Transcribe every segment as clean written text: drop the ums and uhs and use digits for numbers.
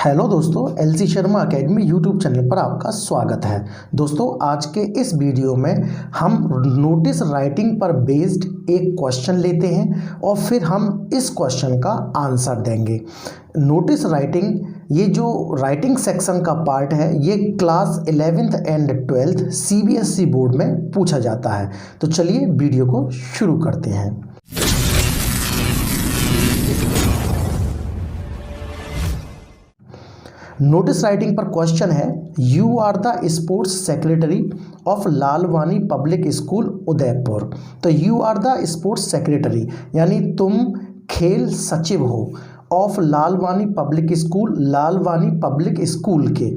Hello दोस्तों, LC Sharma academy YouTube channel पर आपका स्वागत है। दोस्तों, आज के इस वीडियो में हम नोटिस राइटिंग पर बेस्ड एक क्वेश्चन लेते हैं और फिर हम इस क्वेश्चन का आंसर देंगे। नोटिस राइटिंग, ये जो राइटिंग सेक्शन का पार्ट है, ये class 11th and 12th CBSE board में पूछा जाता है। तो चलिए वीडियो को शुरू करते हैं। नोटिस राइटिंग पर क्वेश्चन है, you are the sports secretary of Lalwani Public School Udaipur. तो you are the sports secretary यानी तुम खेल सचिव हो of Lalwani Public School, Lalwani Public School के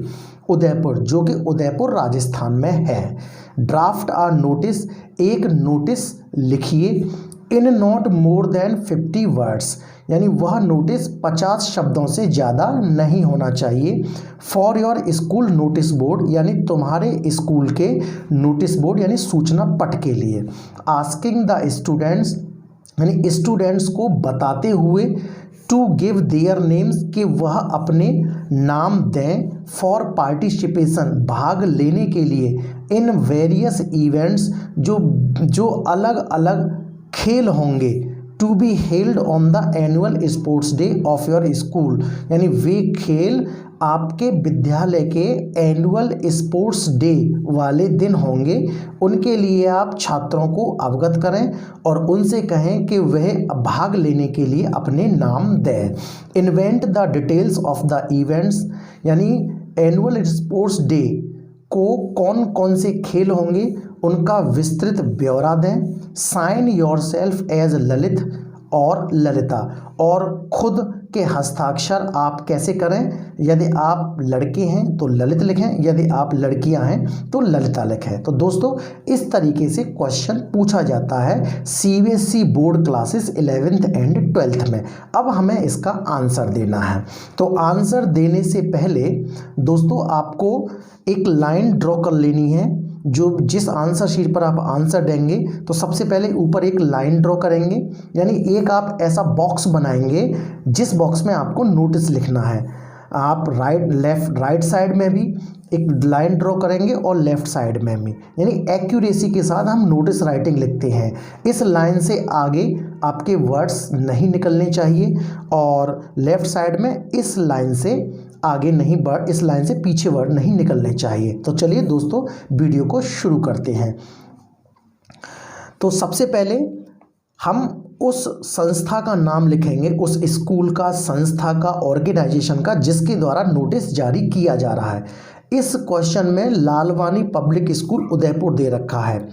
उदयपुर, जो कि उदयपुर राजस्थान में है। ड्राफ्ट आर नोटिस, एक नोटिस लिखिए in not more than 50 words, यानी वह नोटिस 50 शब्दों से ज़्यादा नहीं होना चाहिए। For your school notice board, यानी तुम्हारे स्कूल के नोटिस बोर्ड यानी सूचना पट के लिए। आस्किंग द स्टूडेंट्स, यानी स्टूडेंट्स को बताते हुए टू गिव देयर नेम्स, कि वह अपने नाम दें। फॉर पार्टिसिपेशन, भाग लेने के लिए। इन वेरियस इवेंट्स, जो अलग अलग खेल होंगे। To be held on the annual sports day of your school, यानी वे खेल आपके विद्यालय के एनुअल स्पोर्ट्स डे वाले दिन होंगे। उनके लिए आप छात्रों को अवगत करें और उनसे कहें कि वह भाग लेने के लिए अपने नाम दें। Invent the details of the events, यानी एनुअल स्पोर्ट्स डे को कौन कौन से खेल होंगे उनका विस्तृत ब्यौरा दें। Sign yourself as Lalit और ललिता, और खुद के हस्ताक्षर आप कैसे करें। यदि आप लड़के हैं तो ललित लिखें, यदि आप लड़कियां हैं तो ललिता लिखें। तो दोस्तों, इस तरीके से क्वेश्चन पूछा जाता है CBSE board classes 11th and 12th में। अब हमें इसका आंसर देना है। तो आंसर देने से पहले दोस्तों आपको एक लाइन ड्रॉ कर लेनी है। जिस आंसर शीट पर आप आंसर देंगे तो सबसे पहले ऊपर एक लाइन ड्रॉ करेंगे, यानी एक आप ऐसा बॉक्स बनाएंगे जिस बॉक्स में आपको नोटिस लिखना है। आप राइट साइड में भी एक लाइन ड्रॉ करेंगे और लेफ्ट साइड में भी, यानी एक्यूरेसी के साथ हम नोटिस राइटिंग लिखते हैं। इस लाइन से आगे आपके वर्ड्स नहीं निकलने चाहिए और लेफ्ट साइड में इस लाइन से आगे नहीं वर्ड, इस लाइन से पीछे वर्ड नहीं निकलने चाहिए। तो चलिए दोस्तों वीडियो को शुरू करते हैं। तो सबसे पहले हम उस संस्था का नाम लिखेंगे, उस स्कूल का, संस्था का, ऑर्गेनाइजेशन का, जिसके द्वारा नोटिस जारी किया जा रहा है। इस क्वेश्चन में लालवानी पब्लिक स्कूल उदयपुर दे रखा है।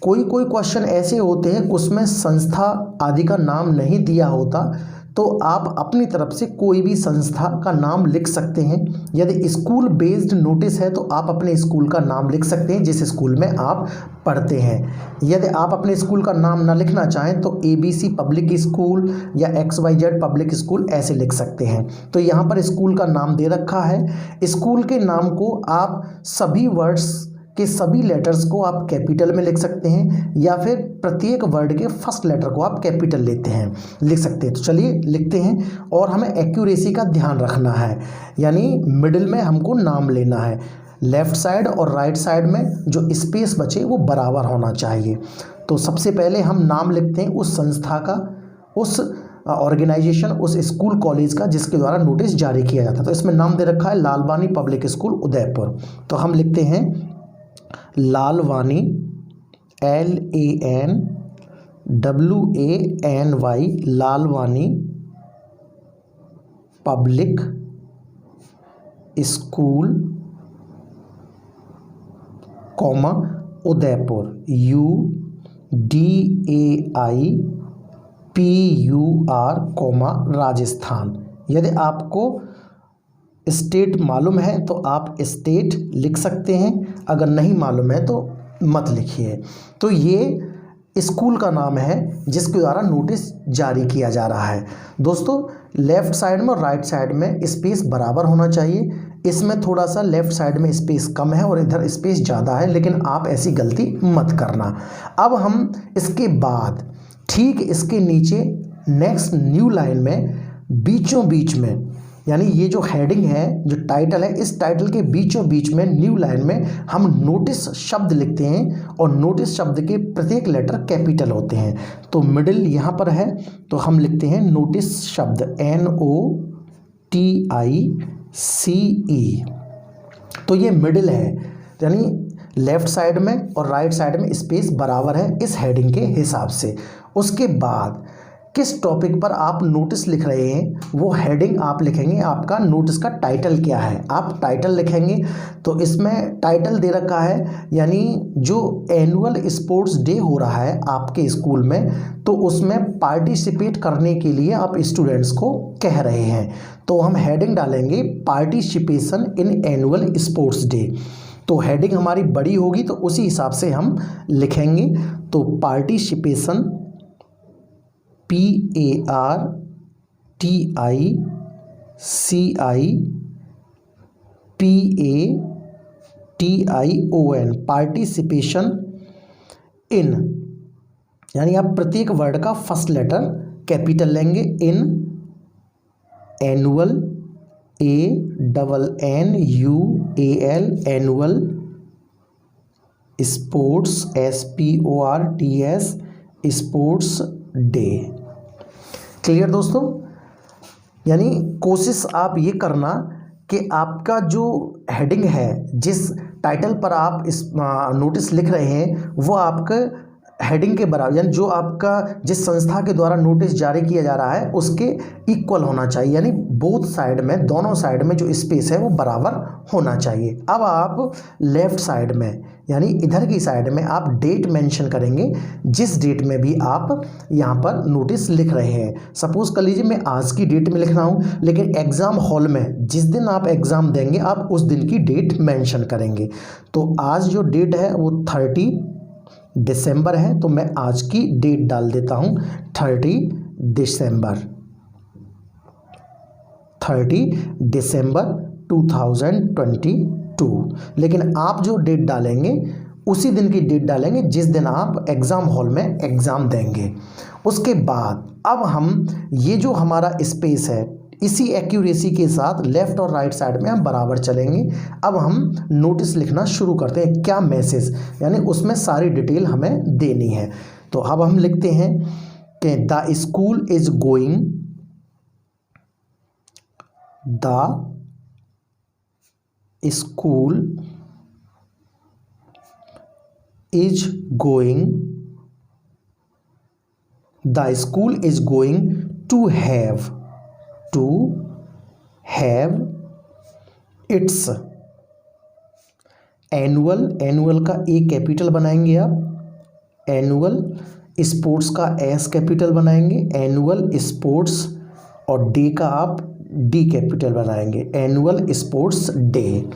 कोई क्वेश्चन ऐसे होते हैं उसमें संस्था आदि का नाम नहीं दिया होता, तो आप अपनी तरफ से कोई भी संस्था का नाम लिख सकते हैं। यदि स्कूल बेस्ड नोटिस है तो आप अपने स्कूल का नाम लिख सकते हैं जिस स्कूल में आप पढ़ते हैं। यदि आप अपने स्कूल का नाम ना लिखना चाहें तो ABC पब्लिक स्कूल या XYZ पब्लिक स्कूल ऐसे लिख सकते हैं। तो यहाँ पर स्कूल का नाम दे रखा है। स्कूल के नाम को आप सभी वर्ड्स के सभी लेटर्स को आप कैपिटल में लिख सकते हैं, या फिर प्रत्येक वर्ड के फर्स्ट लेटर को आप कैपिटल लिख सकते हैं। तो चलिए लिखते हैं, और हमें एक्यूरेसी का ध्यान रखना है, यानी मिडिल में हमको नाम लेना है। लेफ्ट साइड और राइट साइड में जो स्पेस बचे वो बराबर होना चाहिए। तो सबसे पहले हम नाम लिखते हैं उस संस्था का, उस ऑर्गेनाइजेशन, उस स्कूल कॉलेज का जिसके द्वारा नोटिस जारी किया जाता है। तो इसमें नाम दे रखा है लालवानी पब्लिक स्कूल उदयपुर। तो हम लिखते हैं Lalwani, LANWANY, Lalwani Public school, comma Udaipur, UDAIPUR, comma Rajasthan. यदि आपको स्टेट मालूम है तो आप स्टेट लिख सकते हैं, अगर नहीं मालूम है तो मत लिखिए। तो ये स्कूल का नाम है जिसके द्वारा नोटिस जारी किया जा रहा है। दोस्तों, लेफ़्ट साइड में और राइट साइड में स्पेस बराबर होना चाहिए। इसमें थोड़ा सा लेफ़्ट साइड में स्पेस कम है और इधर स्पेस ज़्यादा है, लेकिन आप ऐसी गलती मत करना। अब हम इसके बाद ठीक इसके नीचे नेक्स्ट न्यू लाइन में बीचों बीच में यानी ये जो हेडिंग है, जो टाइटल है, इस टाइटल के बीचों बीच में न्यू लाइन में हम नोटिस शब्द लिखते हैं और नोटिस शब्द के प्रत्येक लेटर कैपिटल होते हैं। तो मिडिल यहाँ पर है तो हम लिखते हैं नोटिस शब्द NOTICE। तो ये मिडिल है, यानी लेफ्ट साइड में और राइट साइड में स्पेस बराबर है इस हेडिंग के हिसाब से। उसके बाद किस टॉपिक पर आप नोटिस लिख रहे हैं वो हेडिंग आप लिखेंगे, आपका नोटिस का टाइटल क्या है आप टाइटल लिखेंगे। तो इसमें टाइटल दे रखा है, यानी जो एनुअल स्पोर्ट्स डे हो रहा है आपके स्कूल में, तो उसमें पार्टिसिपेट करने के लिए आप स्टूडेंट्स को कह रहे हैं। तो हम हेडिंग डालेंगे participation in annual sports day. तो हेडिंग हमारी बड़ी होगी तो उसी हिसाब से हम लिखेंगे। तो पार्टिसिपेशन PARTICIPATION पार्टिसिपेशन इन, यानी आप प्रत्येक वर्ड का फर्स्ट लेटर कैपिटल लेंगे। In annual ANNUAL annual sports SPORTS sports day. Clear दोस्तों? यानी कोशिश आप ये करना कि आपका जो हेडिंग है, जिस टाइटल पर आप इस नोटिस लिख रहे हैं, वो आपका हेडिंग के बराबर, यानी जो आपका जिस संस्था के द्वारा नोटिस जारी किया जा रहा है उसके इक्वल होना चाहिए, यानी बोथ साइड में, दोनों साइड में जो स्पेस है वो बराबर होना चाहिए। अब आप लेफ्ट साइड में, यानी इधर की साइड में आप डेट मेंशन करेंगे, जिस डेट में भी आप यहाँ पर नोटिस लिख रहे हैं। सपोज कर लीजिए मैं आज की डेट में लिख रहा हूँ, लेकिन एग्ज़ाम हॉल में जिस दिन आप एग्ज़ाम देंगे आप उस दिन की डेट मेंशन करेंगे। तो आज जो डेट है वो 30 दिसंबर है, तो मैं आज की डेट डाल देता हूँ 30 दिसंबर 2022। लेकिन आप जो डेट डालेंगे उसी दिन की डेट डालेंगे जिस दिन आप एग्ज़ाम हॉल में एग्ज़ाम देंगे। उसके बाद अब हम ये जो हमारा स्पेस है, इसी एक्यूरेसी के साथ लेफ़्ट और राइट साइड में हम बराबर चलेंगे। अब हम नोटिस लिखना शुरू करते हैं, क्या मैसेज, यानी उसमें सारी डिटेल हमें देनी है। तो अब हम लिखते हैं कि the school is going, the school is going, the school is going to have its annual का ए कैपिटल बनाएंगे आप, एनुअल स्पोर्ट्स का एस कैपिटल बनाएंगे, एनुअल स्पोर्ट्स, और डे का आप डी कैपिटल बनाएंगे, एनुअल स्पोर्ट्स डे।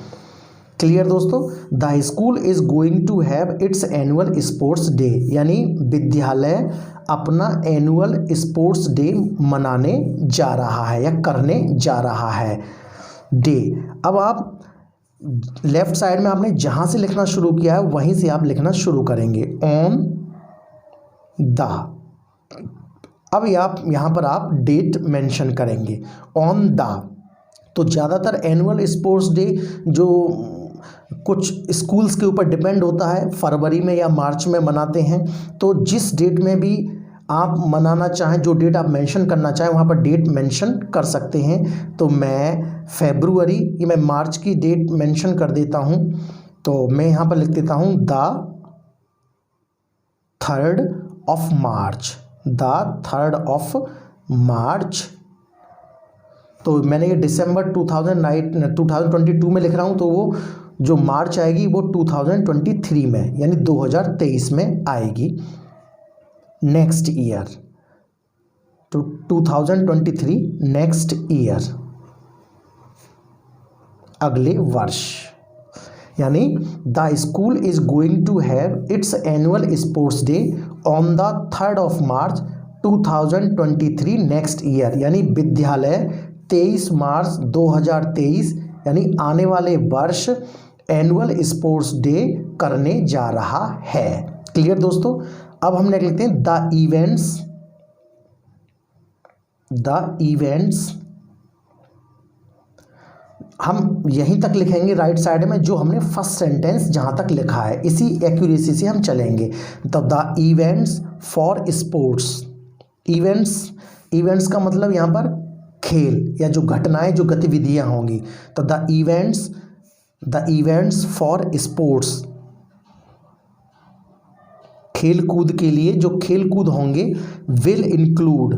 क्लियर दोस्तों? The school is going to have its annual sports day, यानी विद्यालय अपना एनुअल स्पोर्ट्स डे मनाने जा रहा है या करने जा रहा है डे। अब आप लेफ्ट साइड में आपने जहाँ से लिखना शुरू किया है वहीं से आप लिखना शुरू करेंगे, ऑन द। अब आप यहाँ पर आप डेट मेंशन करेंगे, ऑन द। तो ज़्यादातर एनुअल स्पोर्ट्स डे जो कुछ स्कूल्स के ऊपर डिपेंड होता है, फरवरी में या मार्च में मनाते हैं। तो जिस डेट में भी आप मनाना चाहें, जो डेट आप मेंशन करना चाहें वहाँ पर डेट मेंशन कर सकते हैं। तो मैं फेब्रुअरी या मैं मार्च की डेट मेंशन कर देता हूँ। तो मैं यहाँ पर लिख देता हूँ the 3rd of March, the 3rd of March। तो मैंने ये दिसंबर 2022 में लिख रहा हूँ, तो वो जो मार्च आएगी वो 2023 में, यानी 2023 में आएगी, नेक्स्ट ईयर, तो 2023 नेक्स्ट ईयर, अगले वर्ष। यानी the school is going to have its annual sports day on the 3rd of March 2023 next year, यानी विद्यालय 23 मार्च 2023 यानी आने वाले वर्ष एनुअल स्पोर्ट्स डे करने जा रहा है। क्लियर दोस्तों? अब हम लिखते हैं द इवेंट्स हम यहीं तक लिखेंगे राइट साइड में जो हमने फर्स्ट सेंटेंस जहाँ तक लिखा है, इसी एक्यूरेसी से हम चलेंगे। तो the events for sports, events का मतलब यहाँ पर खेल या जो घटनाएं, जो गतिविधियाँ होंगी। तो द इवेंट्स फॉर स्पोर्ट्स, खेल कूद के लिए जो खेल कूद होंगे, विल इंक्लूड,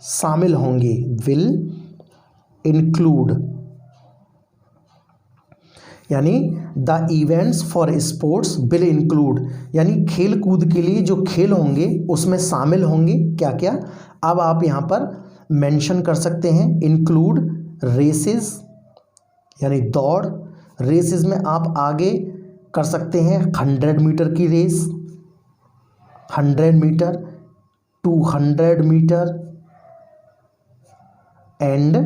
शामिल होंगे, विल इंक्लूड, यानी the events for sports will include, यानी खेल कूद के लिए जो खेल होंगे उसमें शामिल होंगे क्या क्या। अब आप यहाँ पर मेंशन कर सकते हैं इंक्लूड रेसेस, यानी दौड़। रेसेस में आप आगे कर सकते हैं 100 मीटर की race, 100 metre, 200 metre and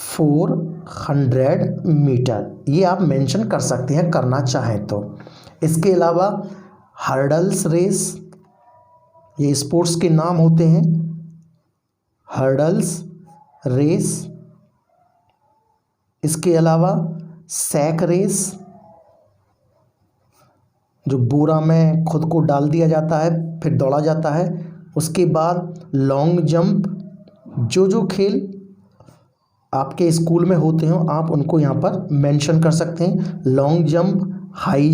400 metre, ये आप मेंशन कर सकते हैं करना चाहें तो। इसके अलावा हर्डल्स रेस, ये स्पोर्ट्स के नाम होते हैं, हर्डल्स रेस। इसके अलावा सैक रेस, जो बोरा में खुद को डाल दिया जाता है फिर दौड़ा जाता है। उसके बाद लॉन्ग जंप, जो खेल आपके स्कूल में होते हो आप उनको यहाँ पर मेंशन कर सकते हैं। Long jump, high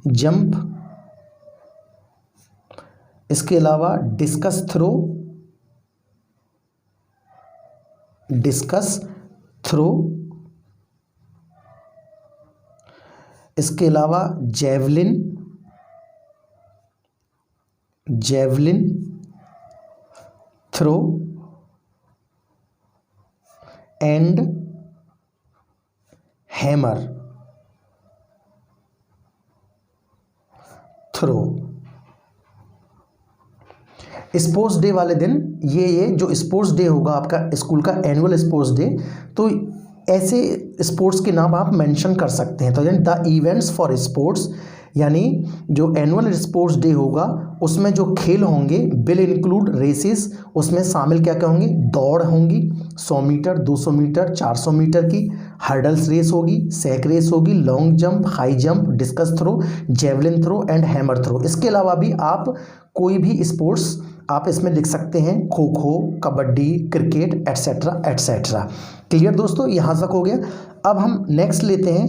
jump. इसके अलावा डिस्कस थ्रो। इसके अलावा javelin throw and hammer throw. Sports day वाले दिन ये जो स्पोर्ट्स डे होगा आपका स्कूल का एनुअल स्पोर्ट्स डे, तो ऐसे स्पोर्ट्स के नाम आप मेंशन कर सकते हैं। तो यानी द इवेंट्स फॉर स्पोर्ट्स, यानी जो एनुअल स्पोर्ट्स डे होगा उसमें जो खेल होंगे विल इंक्लूड रेसेस, उसमें शामिल क्या क्या होंगी, दौड़ होंगी 100 मीटर, 200 मीटर, 400 मीटर की, हर्डल्स रेस होगी, सैक रेस होगी, long jump, high jump, discus throw, javelin throw and hammer throw. इसके अलावा भी आप कोई भी स्पोर्ट्स आप इसमें लिख सकते हैं, kho kho, kabaddi, cricket etcetera etcetera. Clear दोस्तों, यहाँ तक हो गया। अब हम नेक्स्ट लेते हैं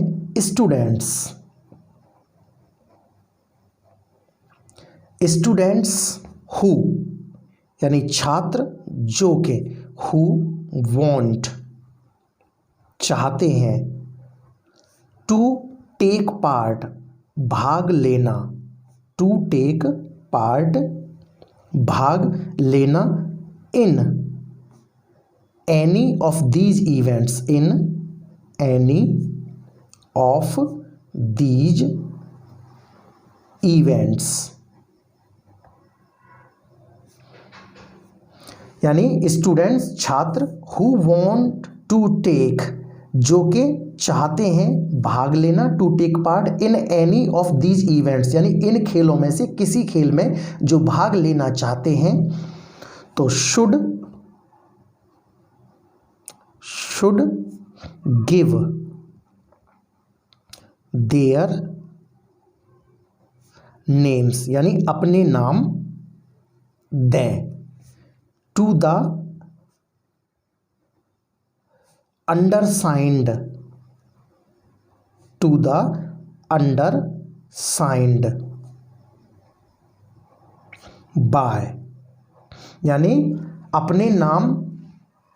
स्टूडेंट्स हु, यानी छात्र जो के, हु वांट चाहते हैं, टू टेक पार्ट भाग लेना, टू टेक पार्ट भाग लेना, in any of these events, in any of these events, यानी स्टूडेंट्स छात्र, हु वांट टू टेक जो के चाहते हैं भाग लेना, to take part in any of these events, यानी इन खेलों में से किसी खेल में जो भाग लेना चाहते हैं, तो शुड गिव देयर नेम्स, यानी अपने नाम दें, to the undersigned, to the undersigned by, यानी अपने नाम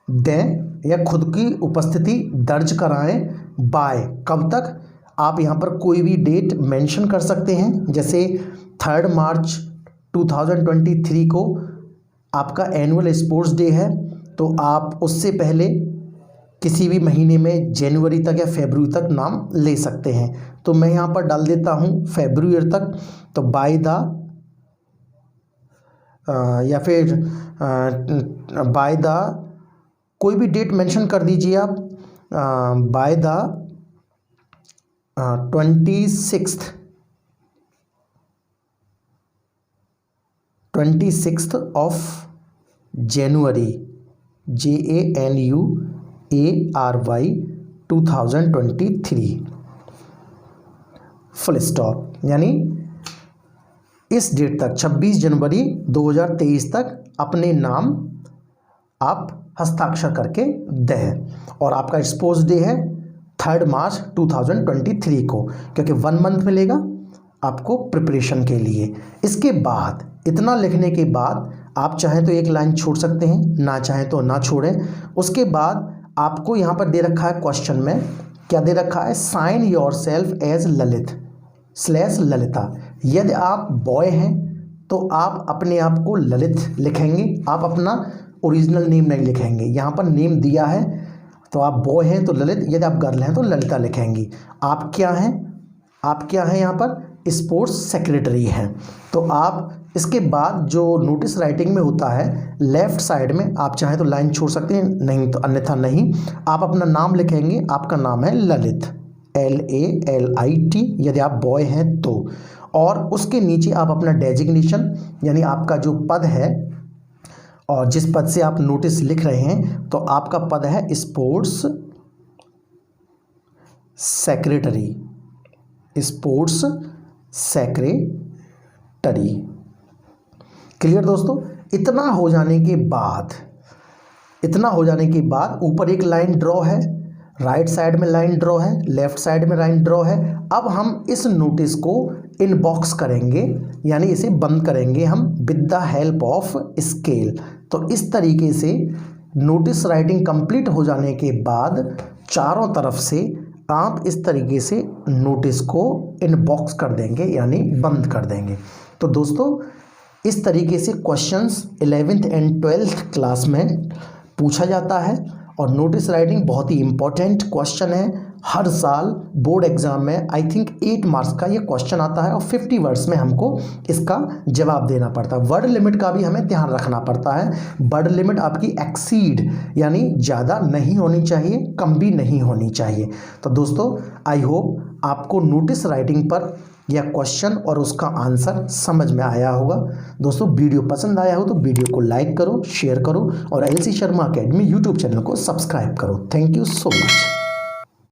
दें या खुद की उपस्थिति दर्ज कराएं, बाय कब तक, आप यहाँ पर कोई भी डेट मेंशन कर सकते हैं, जैसे 3 मार्च 2023 को आपका एनुअल स्पोर्ट्स डे है, तो आप उससे पहले किसी भी महीने में जनवरी तक या फरवरी तक नाम ले सकते हैं। तो मैं यहाँ पर डाल देता हूँ फरवरी तक, तो बाय द या फिर बाय द कोई भी डेट मेंशन कर दीजिए आप, by the 26th of January, JANUARY 2023 full stop. यानी इस डेट तक 26 जनवरी 2023 तक अपने नाम आप हस्ताक्षर करके दें। और आपका स्पोर्ट्स डे है 3 मार्च 2023 को, क्योंकि 1 मंथ मिलेगा आपको प्रिपरेशन के लिए। इसके बाद इतना लिखने के बाद आप चाहें तो एक लाइन छोड़ सकते हैं, ना चाहें तो ना छोड़ें। उसके बाद आपको यहाँ पर दे रखा है क्वेश्चन में, क्या दे रखा है, sign yourself as Lalit / Lalita. यदि आप बॉय हैं तो आप अपने आप को ललित लिखेंगे, आप अपना ओरिजिनल नेम नहीं लिखेंगे। यहाँ पर नेम दिया है तो आप बॉय हैं तो ललित, यदि आप गर्ल हैं तो ललिता लिखेंगी। आप क्या हैं, आप क्या हैं यहाँ पर, स्पोर्ट्स सेक्रेटरी हैं। तो आप इसके बाद जो नोटिस राइटिंग में होता है लेफ़्ट साइड में आप चाहें तो लाइन छोड़ सकते हैं, नहीं तो अन्यथा नहीं। आप अपना नाम लिखेंगे, आपका नाम है ललित LALIT यदि आप बॉय हैं तो। और उसके नीचे आप अपना डेजिग्नेशन यानी आपका जो पद है और जिस पद से आप नोटिस लिख रहे हैं, तो आपका पद है sports secretary, sports secretary. Clear दोस्तों। इतना हो जाने के बाद ऊपर एक लाइन ड्रॉ है, राइट साइड में लाइन ड्रॉ है, लेफ्ट साइड में लाइन ड्रॉ है। अब हम इस नोटिस को इनबॉक्स करेंगे, यानी इसे बंद करेंगे हम with the help of scale. तो इस तरीके से नोटिस राइटिंग कंप्लीट हो जाने के बाद चारों तरफ से आप इस तरीके से नोटिस को इनबॉक्स कर देंगे, यानी बंद कर देंगे। तो दोस्तों इस तरीके से questions 11th and 12th class में पूछा जाता है। और नोटिस राइटिंग बहुत ही इम्पोर्टेंट क्वेश्चन है। हर साल बोर्ड एग्जाम में आई थिंक 8 मार्क्स का ये क्वेश्चन आता है और 50 वर्ड्स में हमको इसका जवाब देना पड़ता है। वर्ड लिमिट का भी हमें ध्यान रखना पड़ता है। वर्ड लिमिट आपकी एक्सीड यानी ज़्यादा नहीं होनी चाहिए, कम भी नहीं होनी चाहिए। तो दोस्तों आई होप आपको नोटिस राइटिंग पर यह क्वेश्चन और उसका आंसर समझ में आया होगा। दोस्तों वीडियो पसंद आया हो तो वीडियो को लाइक करो, शेयर करो और LC Sharma academy YouTube channel को सब्सक्राइब करो। Thank you so much.